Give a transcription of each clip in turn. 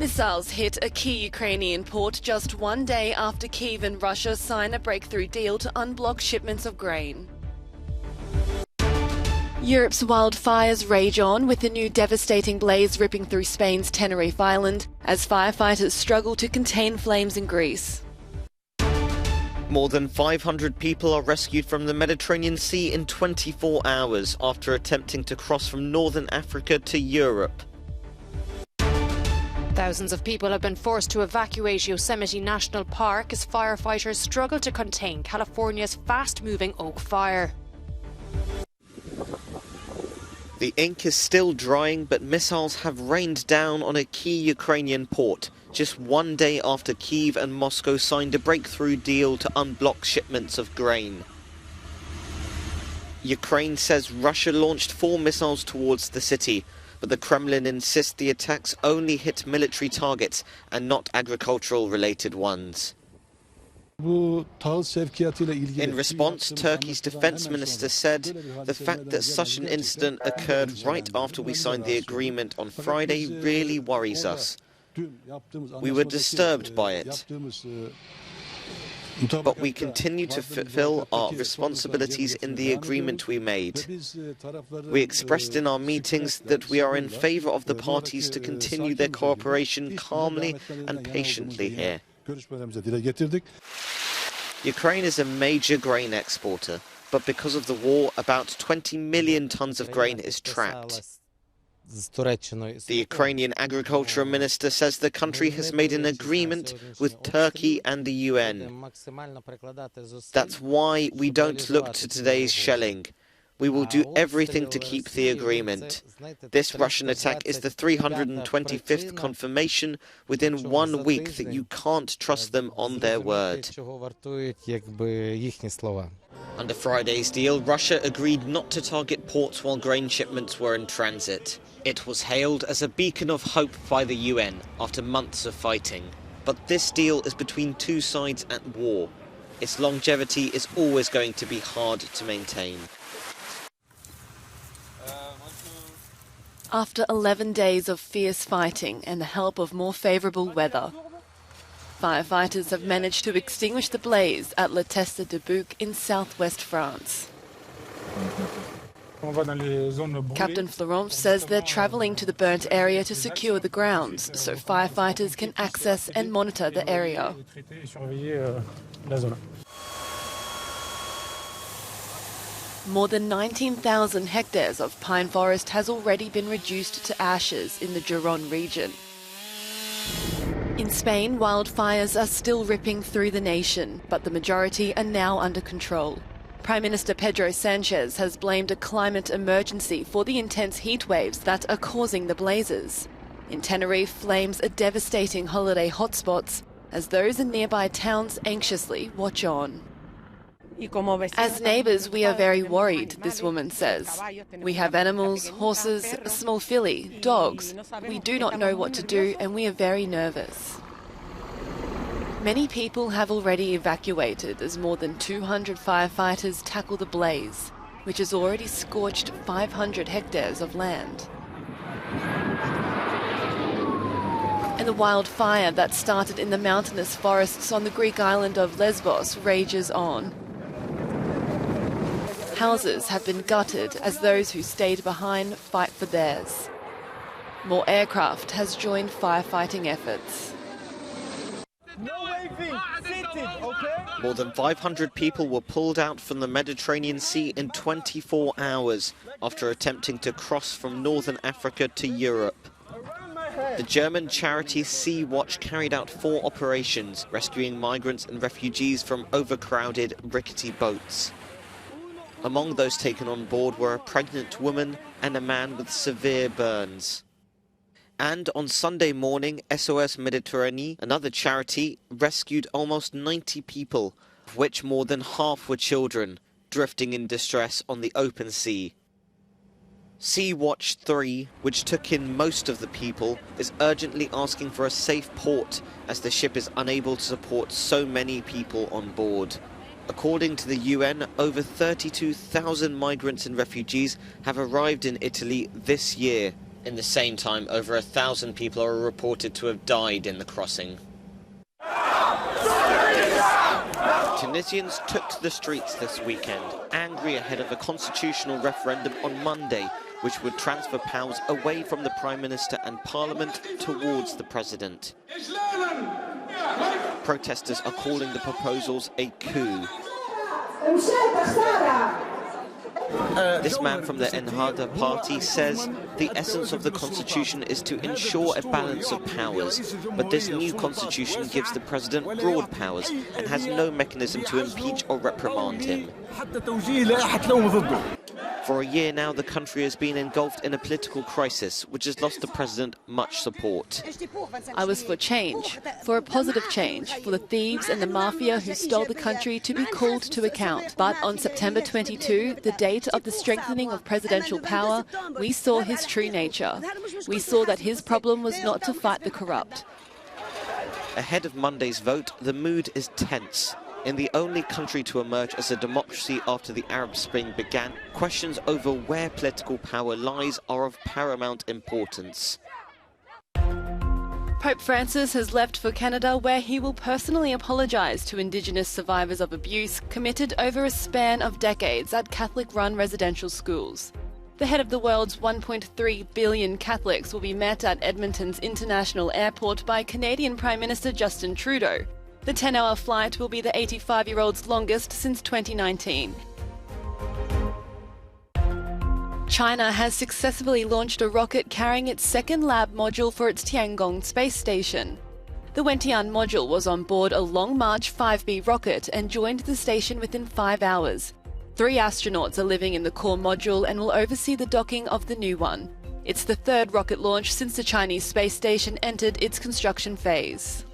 Missiles hit a key Ukrainian port just one day after Kyiv and Russia sign a breakthrough deal to unblock shipments of grain. Europe's wildfires rage on, with a new devastating blaze ripping through Spain's Tenerife Island as firefighters struggle to contain flames in Greece. More than 500 people are rescued from the Mediterranean Sea in 24 hours after attempting to cross from northern Africa to Europe. Thousands of people have been forced to evacuate Yosemite National Park as firefighters struggle to contain California's fast-moving oak fire. The ink is still drying, but missiles have rained down on a key Ukrainian port, just one day after Kyiv and Moscow signed a breakthrough deal to unblock shipments of grain. Ukraine says Russia launched 4 missiles towards the city, but the Kremlin insists the attacks only hit military targets and not agricultural-related ones. In response, Turkey's defense minister said the fact that such an incident occurred right after we signed the agreement on Friday really worries us. We were disturbed by it. But we continue to fulfill our responsibilities in the agreement we made. We expressed in our meetings that we are in favor of the parties to continue their cooperation calmly and patiently here. Ukraine is a major grain exporter, but because of the war, about 20 million tons of grain is trapped. The Ukrainian agriculture minister says the country has made an agreement with Turkey and the UN. That's why we don't look to today's shelling. We will do everything to keep the agreement. This Russian attack is the 325th confirmation within 1 week that you can't trust them on their word. Under Friday's deal, Russia agreed not to target ports while grain shipments were in transit. It was hailed as a beacon of hope by the UN after months of fighting. But this deal is between two sides at war. Its longevity is always going to be hard to maintain. After 11 days of fierce fighting and the help of more favourable weather, firefighters have managed to extinguish the blaze at Le Teste de Bouc in southwest France. Captain Florent says they're travelling to the burnt area to secure the grounds so firefighters can access and monitor the area. More than 19,000 hectares of pine forest has already been reduced to ashes in the Gironde region. In Spain, wildfires are still ripping through the nation, but the majority are now under control. Prime Minister Pedro Sanchez has blamed a climate emergency for the intense heat waves that are causing the blazes. In Tenerife, flames are devastating holiday hotspots as those in nearby towns anxiously watch on. As neighbours, we are very worried, this woman says. We have animals, horses, a small filly, dogs. We do not know what to do and we are very nervous. Many people have already evacuated as more than 200 firefighters tackle the blaze, which has already scorched 500 hectares of land. And the wildfire that started in the mountainous forests on the Greek island of Lesbos rages on. Houses have been gutted as those who stayed behind fight for theirs. More aircraft has joined firefighting efforts. More than 500 people were pulled out from the Mediterranean Sea in 24 hours after attempting to cross from northern Africa to Europe. The German charity Sea Watch carried out 4 operations, rescuing migrants and refugees from overcrowded, rickety boats. Among those taken on board were a pregnant woman and a man with severe burns. And on Sunday morning, SOS Méditerranée, another charity, rescued almost 90 people, of which more than half were children, drifting in distress on the open sea. Sea Watch 3, which took in most of the people, is urgently asking for a safe port as the ship is unable to support so many people on board. According to the UN, over 32,000 migrants and refugees have arrived in Italy this year, In the same time, over 1,000 people are reported to have died in the crossing. Tunisians took to the streets this weekend, angry ahead of a constitutional referendum on Monday, which would transfer powers away from the Prime Minister and Parliament towards the President. Protesters are calling the proposals a coup. This man from the Ennahda party says the essence of the constitution is to ensure a balance of powers, but this new constitution gives the president broad powers and has no mechanism to impeach or reprimand him. For a year now, the country has been engulfed in a political crisis, which has lost the president much support. I was for change, for a positive change, for the thieves and the mafia who stole the country to be called to account. But on September 22, the date of the strengthening of presidential power, we saw his true nature. We saw that his problem was not to fight the corrupt. Ahead of Monday's vote, the mood is tense. In the only country to emerge as a democracy after the Arab Spring began, questions over where political power lies are of paramount importance. Pope Francis has left for Canada, where he will personally apologise to Indigenous survivors of abuse committed over a span of decades at Catholic-run residential schools. The head of the world's 1.3 billion Catholics will be met at Edmonton's International Airport by Canadian Prime Minister Justin Trudeau. The 10-hour flight will be the 85-year-old's longest since 2019. China has successfully launched a rocket carrying its second lab module for its Tiangong space station. The Wentian module was on board a Long March 5B rocket and joined the station within 5 hours. 3 astronauts are living in the core module and will oversee the docking of the new one. It's the third rocket launch since the Chinese space station entered its construction phase.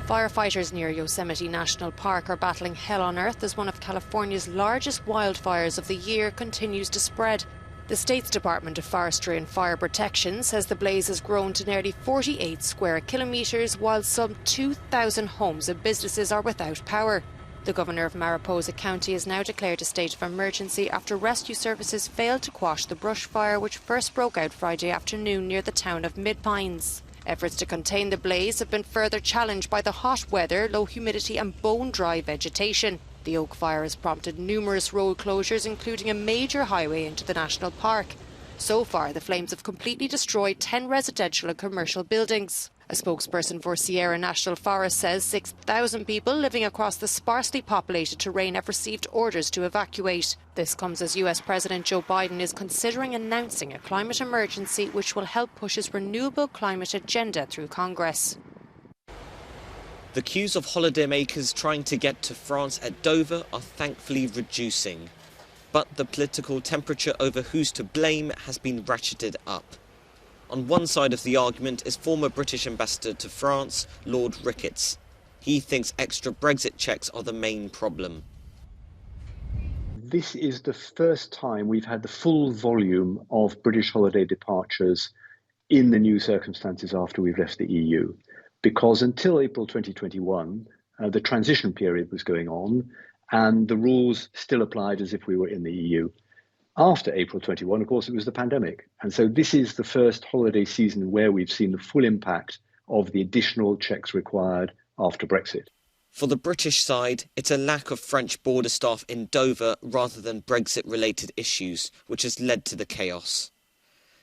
Firefighters near Yosemite National Park are battling hell on earth as one of California's largest wildfires of the year continues to spread. The state's Department of Forestry and Fire Protection says the blaze has grown to nearly 48 square kilometres, while some 2,000 homes and businesses are without power. The governor of Mariposa County has now declared a state of emergency after rescue services failed to quash the brush fire which first broke out Friday afternoon near the town of Mid-Pines. Efforts to contain the blaze have been further challenged by the hot weather, low humidity and bone-dry vegetation. The oak fire has prompted numerous road closures, including a major highway into the national park. So far, the flames have completely destroyed 10 residential and commercial buildings. A spokesperson for Sierra National Forest says 6,000 people living across the sparsely populated terrain have received orders to evacuate. This comes as US President Joe Biden is considering announcing a climate emergency which will help push his renewable climate agenda through Congress. The queues of holidaymakers trying to get to France at Dover are thankfully reducing. But the political temperature over who's to blame has been ratcheted up. On one side of the argument is former British ambassador to France, Lord Ricketts. He thinks extra Brexit checks are the main problem. This is the first time we've had the full volume of British holiday departures in the new circumstances after we've left the EU. Because until April 2021, the transition period was going on and the rules still applied as if we were in the EU. After April 21, of course, it was the pandemic. And so this is the first holiday season where we've seen the full impact of the additional checks required after Brexit. For the British side, it's a lack of French border staff in Dover rather than Brexit-related issues, which has led to the chaos.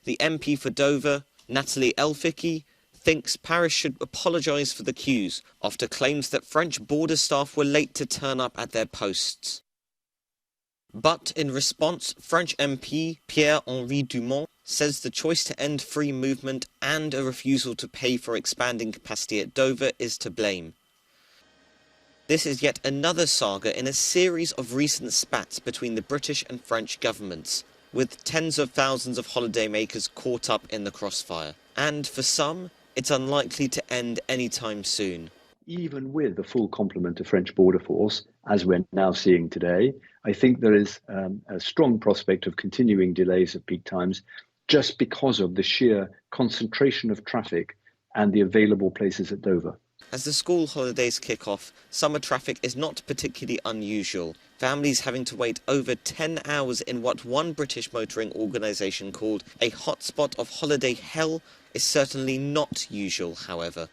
The MP for Dover, Natalie Elficki, thinks Paris should apologise for the queues after claims that French border staff were late to turn up at their posts. But in response, French MP Pierre-Henri Dumont says the choice to end free movement and a refusal to pay for expanding capacity at Dover is to blame. This is yet another saga in a series of recent spats between the British and French governments, with tens of thousands of holidaymakers caught up in the crossfire. And for some, it's unlikely to end anytime soon. Even with the full complement of French border force, as we're now seeing today, I think there is a strong prospect of continuing delays at peak times just because of the sheer concentration of traffic and the available places at Dover. As the school holidays kick off, summer traffic is not particularly unusual. Families having to wait over 10 hours in what one British motoring organisation called a hotspot of holiday hell is certainly not usual, however.